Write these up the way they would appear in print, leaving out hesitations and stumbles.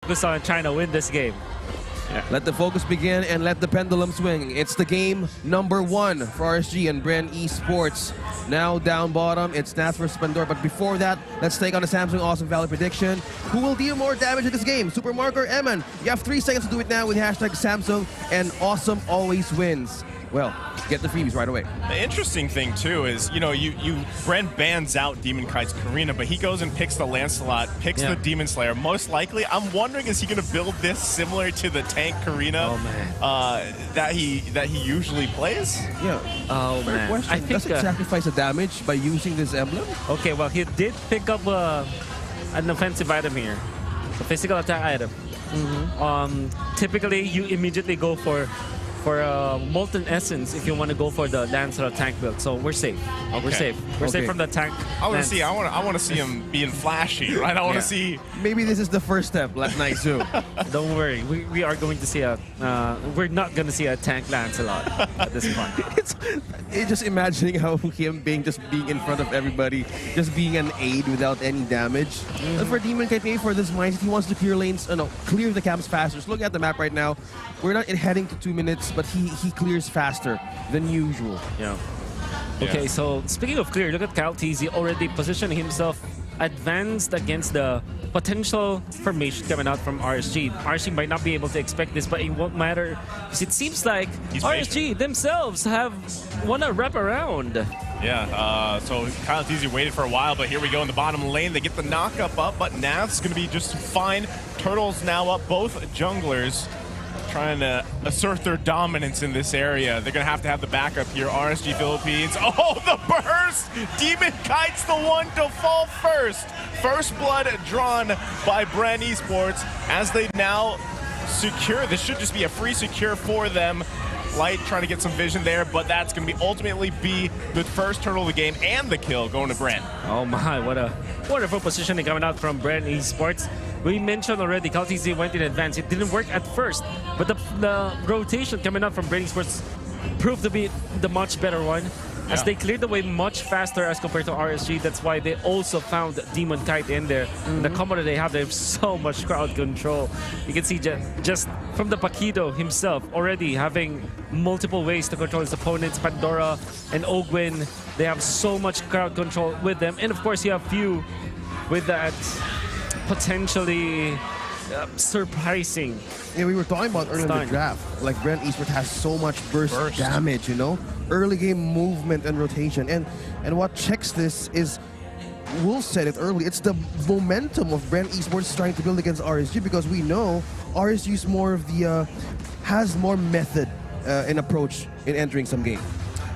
focus on trying to win this game. Yeah. Let the focus begin and let the pendulum swing. It's the game number 1 for RSG and Bren Esports. Now down bottom, it's Nats versus Pandora. But before that, let's take on the Samsung Awesome Value prediction. Who will deal more damage in this game? Super Mark or Eman? You have 3 seconds to do it now with hashtag Samsung, and Awesome always wins. Well, get the freebies right away. The interesting thing too is, you know, Bren bans out Demon Kite's Karina, but he goes and picks the Lancelot, picks the Demon Slayer. Most likely, I'm wondering, is he going to build this similar to the tank Karina that he usually plays? Yeah. Oh man. Question. I think Does it sacrifice the damage by using this emblem? Okay, well he did pick up an offensive item here, a physical attack item. Typically, you immediately go for Molten Essence if you want to go for the Lancelot tank build. So we're safe. Okay. We're safe. We're safe from the tank. I want to see. I want to see him being flashy, right? I want to see. Maybe this is the first step, Nice Zoo. Don't worry. We are going to see a. We're not going to see a tank Lancelot at this point. It's just imagining how him being in front of everybody, just being an aid without any damage. And for Demon Kite, maybe for this mindset, he wants to clear lanes. Clear the camps faster. So look at the map right now. We're not heading to 2 minutes, but he clears faster than usual. Yeah. Okay, so speaking of clear, look at CalTZ already positioning himself advanced against the potential formation coming out from RSG. RSG might not be able to expect this, but it won't matter because it seems like RSG themselves have want to wrap around. Yeah, so CalTZ waited for a while, but here we go in the bottom lane. They get the knock-up up, but Nav's going to be just fine. Turtles now up, both junglers trying to assert their dominance in this area. They're going to have the backup here. RSG Philippines. Oh, the burst! Demon Kite's the one to fall first. First blood drawn by Bren Esports as they now secure. This should just be a free secure for them. Light trying to get some vision there, but that's going to be ultimately be the first turtle of the game and the kill going to Bren. Oh my, what a wonderful positioning coming out from Bren Esports. We mentioned already, CalTZ went in advance. It didn't work at first, but the rotation coming out from Bren Esports proved to be the much better one. As they cleared the way much faster as compared to RSG. That's why they also found Demon Kite in there. The combo that they have so much crowd control. You can see just from the Paquido himself already having multiple ways to control his opponents. Pandora and Ogwin, they have so much crowd control with them. And of course, you have Few with that potentially surprising. Yeah, we were talking about earlier in the draft. Like Bren Esports has so much burst damage, you know? Early game movement and rotation. And what checks this is, Wolf said it early, it's the momentum of Bren Esports trying to build against RSG, because we know RSG is more of the, has more method and approach in entering some game.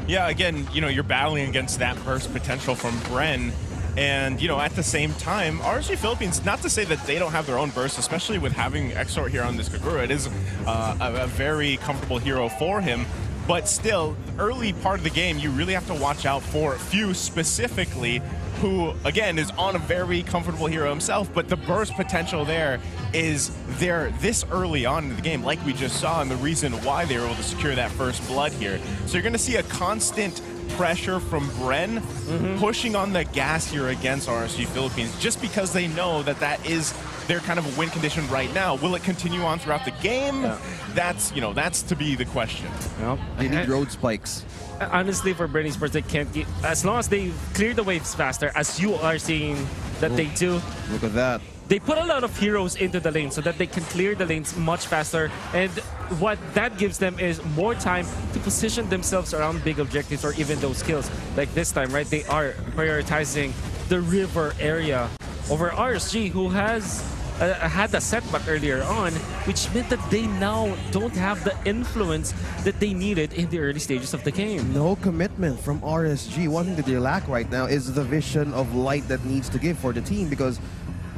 Yeah, again, you know, you're battling against that burst potential from Bren. And, you know, at the same time, RSG Philippines, not to say that they don't have their own burst, especially with having Exort here on this Kagura. It is a very comfortable hero for him. But still, early part of the game, you really have to watch out for Few specifically, who, again, is on a very comfortable hero himself, but the burst potential there is there this early on in the game, like we just saw, and the reason why they were able to secure that first blood here. So you're going to see a constant pressure from Bren pushing on the gas here against RSG Philippines, just because they know that that is their kind of a win condition right now. Will it continue on throughout the game? Yeah. That's, you know, that's to be the question. Yep. They need road spikes. Honestly, for Bren Esports, they can't get, as long as they clear the waves faster, as you are seeing that they do. Look at that. They put a lot of heroes into the lane so that they can clear the lanes much faster, and what that gives them is more time to position themselves around big objectives or even those kills. Like this time, right? They are prioritizing the river area over RSG, who has had a setback earlier on, which meant that they now don't have the influence that they needed in the early stages of the game. No commitment from RSG. One thing that they lack right now is the vision of light that needs to give for the team, because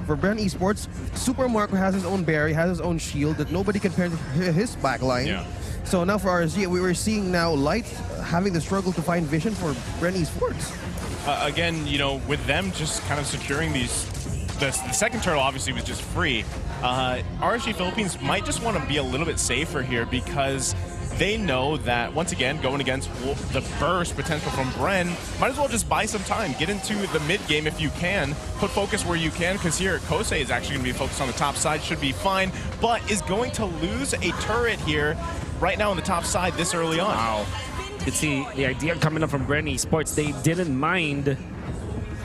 for Bren Esports, Super Marco has his own berry, has his own shield that nobody can pair to his backline. Yeah. So now for RSG, we were seeing now Light having the struggle to find vision for Bren Esports. Again, you know, with them just kind of securing these, the second turtle obviously was just free. RSG Philippines might just want to be a little bit safer here, because they know that, once again, going against the burst potential from Bren, might as well just buy some time. Get into the mid game if you can. Put focus where you can, because here, Kosei is actually going to be focused on the top side. Should be fine, but is going to lose a turret here right now on the top side this early on. Wow. You could see the idea coming up from Bren Esports. They didn't mind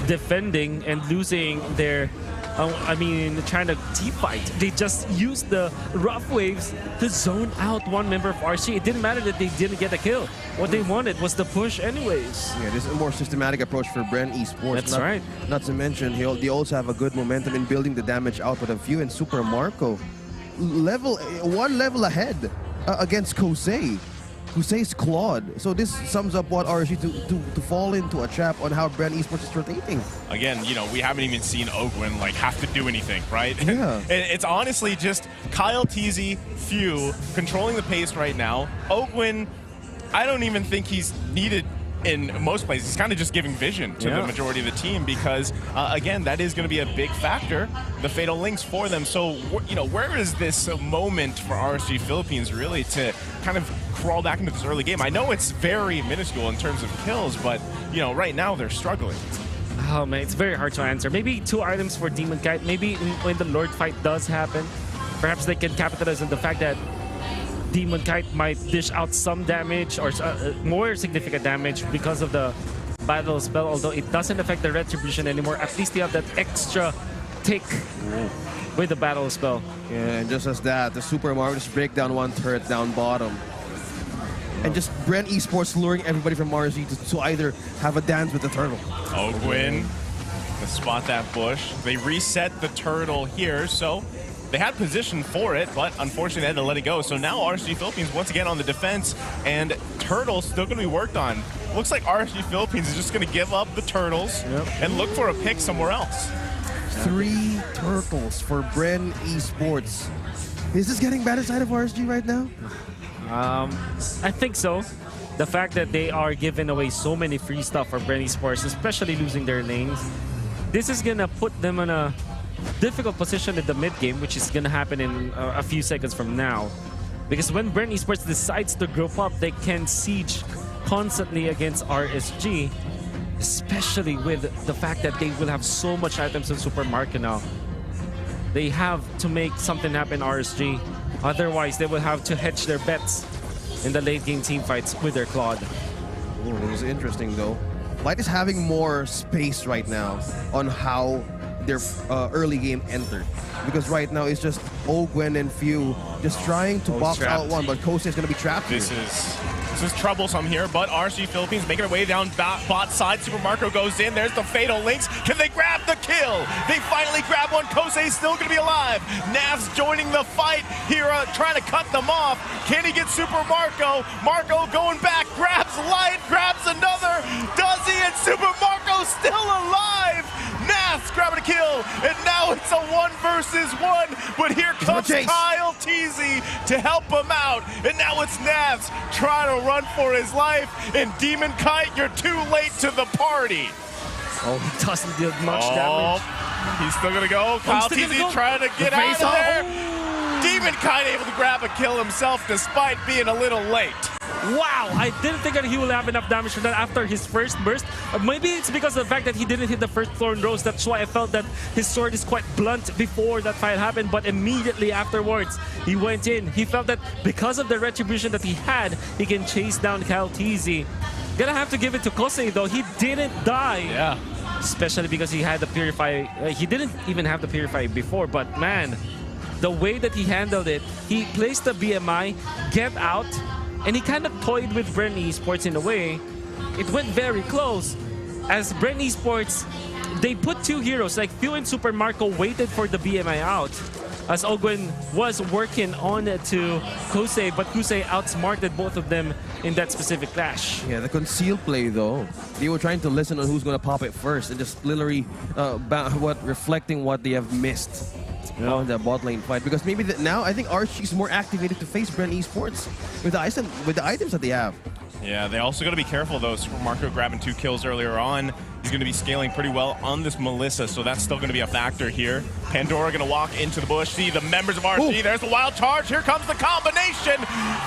defending and losing their, trying to team fight. They just used the rough waves to zone out one member of RC. It didn't matter that they didn't get a kill. What they wanted was the push anyways. Yeah, this is a more systematic approach for Bren Esports. That's right. Not to mention, they also have a good momentum in building the damage output of Few and Super Marco. One level ahead against Kosei. Kosei's Claude. So this sums up what RSG to fall into a trap on how Bren Esports is rotating. Again, we haven't even seen Ogwin have to do anything, right? Yeah. It's honestly just Kyle, TZ, Few controlling the pace right now. Ogwin, I don't even think he's needed in most places. He's kind of just giving vision to the majority of the team because, again, that is going to be a big factor, the Fatal Links for them. So, where is this moment for RSG Philippines really to kind of crawl back into this early game? I know it's very minuscule in terms of kills, but, right now they're struggling. Oh man, it's very hard to answer. Maybe 2 items for Demon Kite. Maybe when the Lord fight does happen, perhaps they can capitalize on the fact that Demon Kite might dish out some damage or more significant damage because of the battle spell, although it doesn't affect the retribution anymore. At least they have that extra tick with the battle spell. Yeah, and just as that, the Super Mario just break down one turret down bottom. And just Bren Esports luring everybody from RSG to either have a dance with the turtle. Ogwin to spot that bush. They reset the turtle here, so they had position for it, but unfortunately they had to let it go. So now RSG Philippines once again on the defense, and turtles still going to be worked on. Looks like RSG Philippines is just going to give up the turtles and look for a pick somewhere else. 3 turtles for Bren Esports. Is this getting bad inside of RSG right now? I think so. The fact that they are giving away so many free stuff for Bren Esports, especially losing their names, this is going to put them in a difficult position in the mid game, which is going to happen in a few seconds from now. Because when Bren Esports decides to group up, they can siege constantly against RSG, especially with the fact that they will have so much items in Super Market now. They have to make something happen, RSG. Otherwise, they will have to hedge their bets in the late game team fights with their Claude. Ooh, it was interesting though. Light is having more space right now on how their early game entered. Because right now it's just Ogwen and Few just trying to box out one, but Kosei is going to be trapped here. This is troublesome here, but RSG Philippines making their way down bot side. Super Marco goes in. There's the Fatal Links. Can they grab the kill? They finally grab one. Kosei's still going to be alive. Nav's joining the fight here, trying to cut them off. Can he get Super Marco? Marco going back, grabs Light, grabs another. Does he? And Super Marco still alive. Nav's grabbing a kill, and now it's a 1 versus 1. But here comes Kyle TZ to help him out, and now it's Nav's trying to run for his life, and Demon Kite, you're too late to the party. Oh, he doesn't do much damage. He's still gonna go. Kyle TZ trying to get out of there. Demon Kite able to grab a kill himself despite being a little late. Wow, I didn't think that he will have enough damage for that after his first burst. Maybe it's because of the fact that he didn't hit the first Thorn Rose. That's why I felt that his sword is quite blunt before that fight happened. But immediately afterwards, he went in. He felt that because of the retribution that he had, he can chase down Kyle TZ. Gonna have to give it to Kosei though. He didn't die. Yeah. Especially because he had the Purify. He didn't even have the Purify before, but man, the way that he handled it, he placed the BMI, get out, and he kind of toyed with Bren Esports in a way. It went very close. As Bren Esports, they put 2 heroes, like Few and Super Marco waited for the BMI out. As Ogwen was working on to Kosei, but Kosei outsmarted both of them in that specific clash. Yeah, the conceal play though, they were trying to listen on who's going to pop it first and just literally reflecting what they have missed on the bot lane fight. Because maybe now I think RSG is more activated to face Bren Esports with the items that they have. Yeah, they also got to be careful, though. Super Marco grabbing 2 kills earlier on. He's going to be scaling pretty well on this Melissa, so that's still going to be a factor here. Pandora going to walk into the bush. See the members of RSG. Ooh. There's the wild charge. Here comes the combination.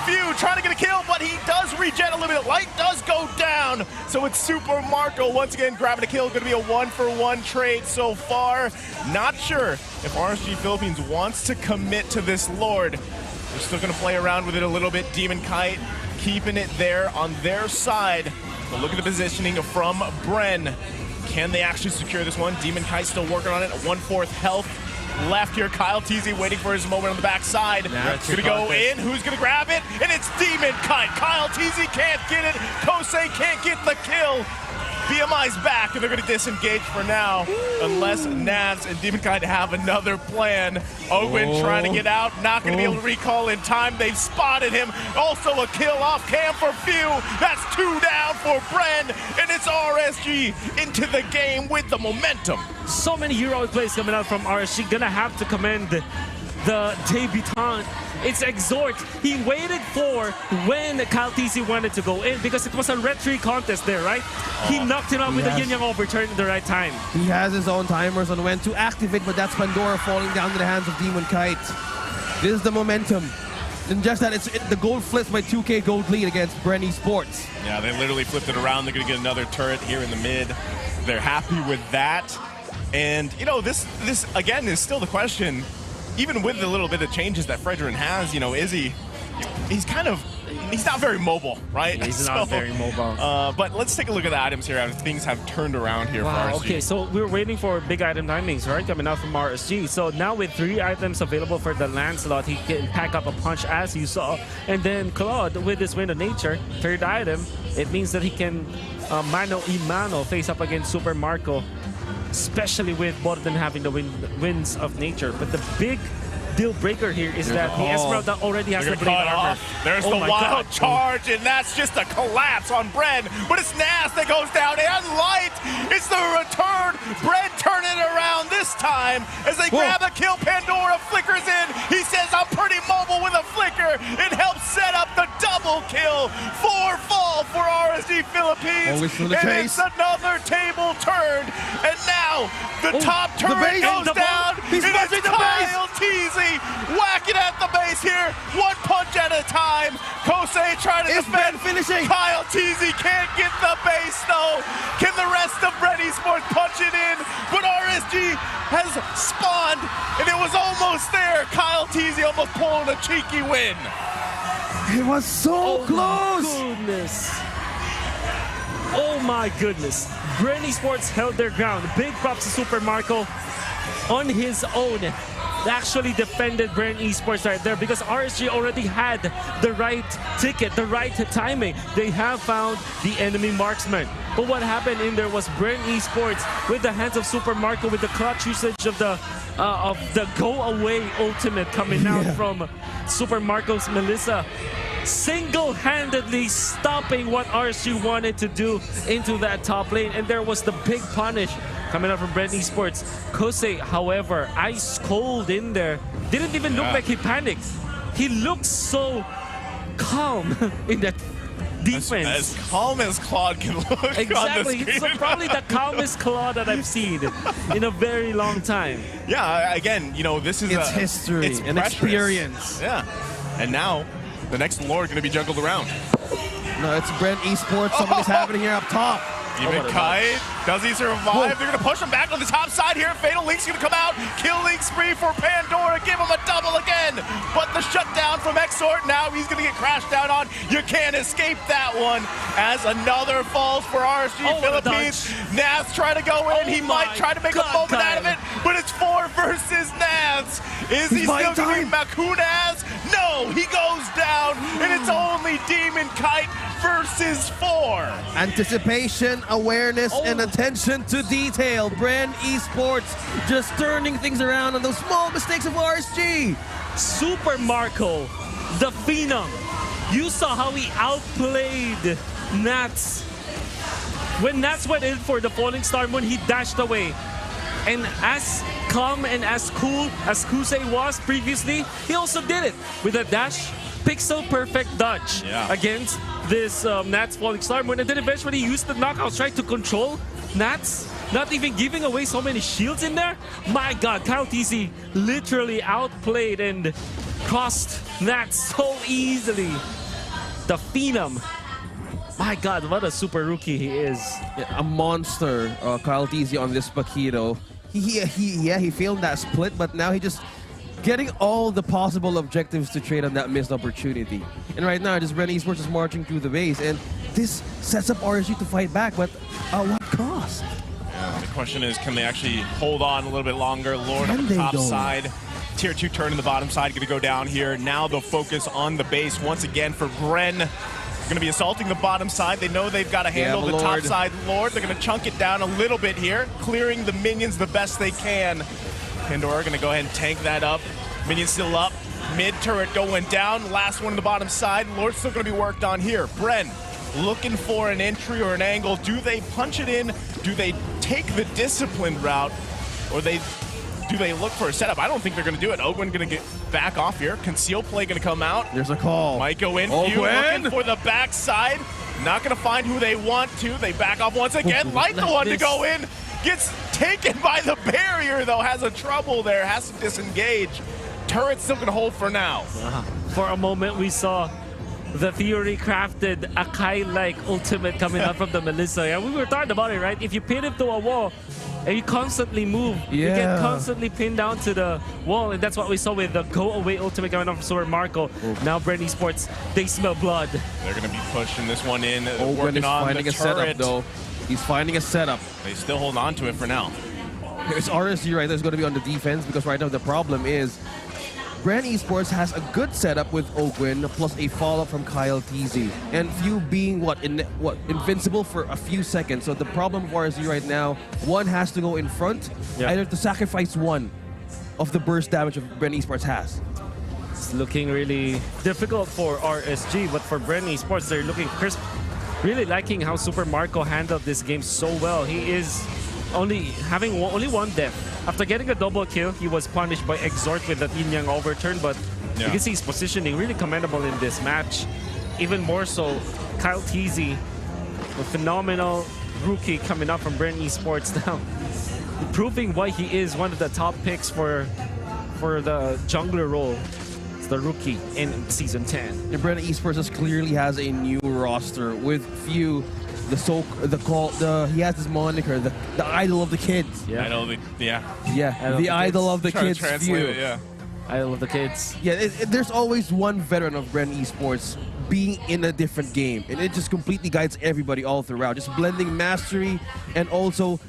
Few trying to get a kill, but he does regen a little bit. Light does go down. So it's Super Marco once again grabbing a kill. Going to be a 1-for-1 trade so far. Not sure if RSG Philippines wants to commit to this Lord. They're still going to play around with it a little bit. Demon Kite keeping it there on their side. But look at the positioning from Bren. Can they actually secure this one? Demon Kite still working on it at 1/4 health left here. Kyle TZ waiting for his moment on the backside. It's going to go in. Who's going to grab it? And it's Demon Kite. Kyle TZ can't get it. Kosei can't get the kill. BMI's back, and they're going to disengage for now, unless Navs and Demon Kite have another plan. Owen trying to get out, not going to be able to recall in time. They've spotted him. Also a kill off cam for Few. That's 2 down for Bren, and it's RSG into the game with the momentum. So many heroic plays coming out from RSG. Gonna have to commend the debutant. It's Exhort. He waited for when Kyle TC wanted to go in because it was a red 3 contest there, right? He knocked him out with a yin-yang overturn at the right time. He has his own timers on when to activate, but that's Pandora falling down to the hands of Demon Kite. This is the momentum. And just that, the gold flips by 2K gold lead against Bren Esports. Yeah, they literally flipped it around. They're going to get another turret here in the mid. They're happy with that. And, you know, this again, is still the question. Even with the little bit of changes that Fredrin has, you know, he's not very mobile, right? Yeah, he's not very mobile. But let's take a look at the items here. Things have turned around here for RSG. Okay, so we were waiting for big item timings, right? Coming out from RSG. So now with 3 items available for the Lancelot, he can pack up a punch as you saw. And then Claude with his Wind of Nature, 3rd item, it means that he can mano y mano face up against Super Marco, especially with both of them having the winds of nature. But the big deal breaker here is that the Esmeralda already has the blade armor. There's the wild charge, and that's just a collapse on Bren. But it's Nas that goes down, and Light. It's the return. Bren turning it around this time as they grab a kill. Pandora flickers in. He says, I'm pretty mobile with a flicker. It helps set up the double kill. 4 fall for RSG Philippines. And it's another table turned. And now the top turret goes down. He's punching the base. Kyle TZ whacking at the base here. 1 punch at a time. Kosei trying to defend. Finishing. Kyle TZ can't get the base though. Can the rest of Bren Esports punch it in? But RSG has spawned, and it was almost there. Kyle TZ almost pulling a cheeky win. It was so close. Goodness. Oh my goodness. Bren Esports held their ground. Big props to Super Marco on his own. Actually defended Bren Esports right there because RSG already had the right ticket, the right timing. They have found the enemy marksman. But what happened in there was Bren Esports with the hands of Super Marco with the clutch usage of the go-away ultimate coming out from Super Marco's Melissa, single-handedly stopping what RSG wanted to do into that top lane. And there was the big punish coming out from Bren Esports. Kosei, however, ice cold in there. Didn't even look like he panicked. He looked so calm in that defense. As calm as Claude can look exactly. on the screen. So probably the calmest Claude that I've seen in a very long time. Yeah, again, you know, this is it's history, it's and precious. experience. Yeah, and now the next Lord going to be juggled around. No, it's Bren Esports. Something's happening here up top. Demon Kite, does he survive? They're going to push him back on the top side here. Fatal Link's going to come out. Killing spree for Pandora. Give him a double again. But the shutdown from Exhort. Now he's going to get crashed down on. You can't escape that one. As another falls for RSG Philippines. Navs trying to go in. He might try to make a moment out of it. But it's 4 versus Navs. Is he still going to be Makunaz? No, he goes down. And it's only Demon Kite versus 4. Anticipation, awareness, and attention to detail. Bren Esports just turning things around on those small mistakes of RSG. Super Marco, the Phenom. You saw how he outplayed Nats. When Nats went in for the Falling Star Moon, he dashed away. And as calm and as cool as Kusei was previously, he also did it with a dash pixel perfect dodge against this Nats Falling Star Moon, and then eventually used the knockouts, trying to control Nats, not even giving away so many shields in there. My God, Kyle TZ literally outplayed and crossed Nats so easily. The Phenom. My God, what a super rookie he is. Yeah, a monster, Kyle TZ on this Paquito. He failed that split, but now he just getting all the possible objectives to trade on that missed opportunity. And right now, just bren esports is marching through the base, and this sets up RSG to fight back, but at what cost? Yeah, the question is, can they actually hold on a little bit longer? Lord on the top side. Tier 2 turn in the bottom side, going to go down here. Now the focus on the base once again for bren. Going to be assaulting the bottom side. They know they've got to handle the top side Lord. They're going to chunk it down a little bit here, clearing the minions the best they can. Pandora going to go ahead and tank that up. Minions still up. Mid turret going down. Last one on the bottom side. Lord's still going to be worked on here. bren looking for an entry or an angle. Do they punch it in? Do they take the disciplined route? Or do they look for a setup? I don't think they're going to do it. Ogwin going to get back off here. Conceal play going to come out. There's a call. Might go in. Few looking for the backside. Not going to find who they want to. They back off once again. Light the one to go in. Gets taken by the barrier, though. Has a trouble there. Has to disengage. Turret's still going to hold for now. For a moment, we saw the theory crafted Akai-like ultimate coming out from the Melissa. And we were talking about it, right? If you pin him to a wall and you constantly move, you get constantly pinned down to the wall. And that's what we saw with the go-away ultimate coming out from Super Marco. Now bren esports, they smell blood. They're going to be pushing this one in. Ogwin is finding a setup, though. He's finding a setup. They still hold on to it for now. It's RSG right there. It's going to be on the defense, because right now the problem is bren esports has a good setup with Ogwin plus a follow-up from Kyle TZ, and few being invincible for a few seconds. So the problem for RSG right now, one has to go in front, either to sacrifice one of the burst damage of bren esports has. It's looking really difficult for RSG, but for bren esports, they're looking crisp. Really liking how Super Marco handled this game so well. He is only having only one death. After getting a double kill, he was punished by Exhort with that yin-yang overturn, but you can see his positioning really commendable in this match. Even more so, Kyle TZ, a phenomenal rookie coming up from bren esports now, proving why he is one of the top picks for the jungler role. It's the rookie in Season 10. And bren esports clearly has a new roster with few. He has this moniker, the idol of the kids. The idol of the kids. Idol of the kids. Yeah, there's always one veteran of bren esports being in a different game, and it just completely guides everybody all throughout. Just blending mastery and also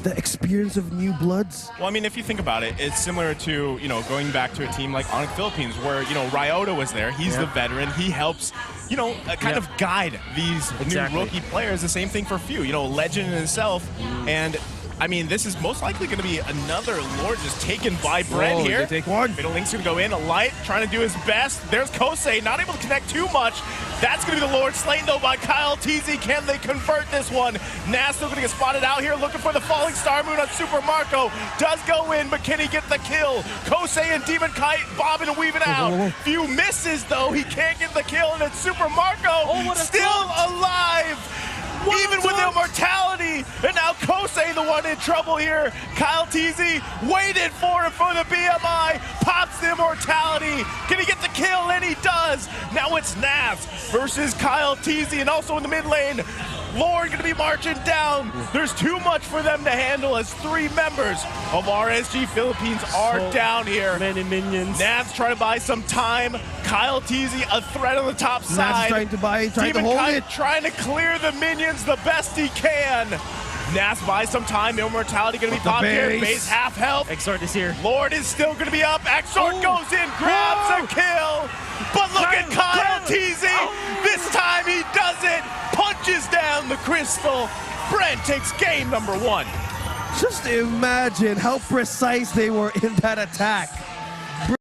the experience of new bloods. Well, I mean, if you think about it, it's similar to, going back to a team like onic Philippines, where, Ryota was there. He's the veteran. He helps, kind of guide these new rookie players. The same thing for Few, legend in himself. And I mean, this is most likely going to be another Lord just taken by bren here. They take one. Middle Link's going to go in. A Light trying to do his best. There's Kosei, not able to connect too much. That's going to be the Lord slain, though, by Kyle TZ. Can they convert this one? Nas still going to get spotted out here, looking for the Falling Star Moon on Super Marco. Does go in, but can he get the kill? Kosei and Demon Kite bobbing and weaving out. Few misses, though. He can't get the kill, and it's Super Marco still alive. Even with immortality, and now Kosei the one in trouble here. Kyle TZ waited for him for the BMI, pops the immortality. Can he get the kill? And he does. Now it's Nas versus Kyle TZ, and also in the mid lane, Lord gonna be marching down. There's too much for them to handle as 3 members of RSG Philippines are down here. Many minions. Nas trying to buy some time. Kyle TZ a threat on the top side. Trying to hold it. Trying to clear the minions the best he can. Nas buys some time. Immortality going to be popped here. Base half health. Exhort is here. Lord is still going to be up. Exhort goes in, grabs a kill. But look at Kyle TZ. This time he does it. Punches down the crystal. bren takes game number 1. Just imagine how precise they were in that attack.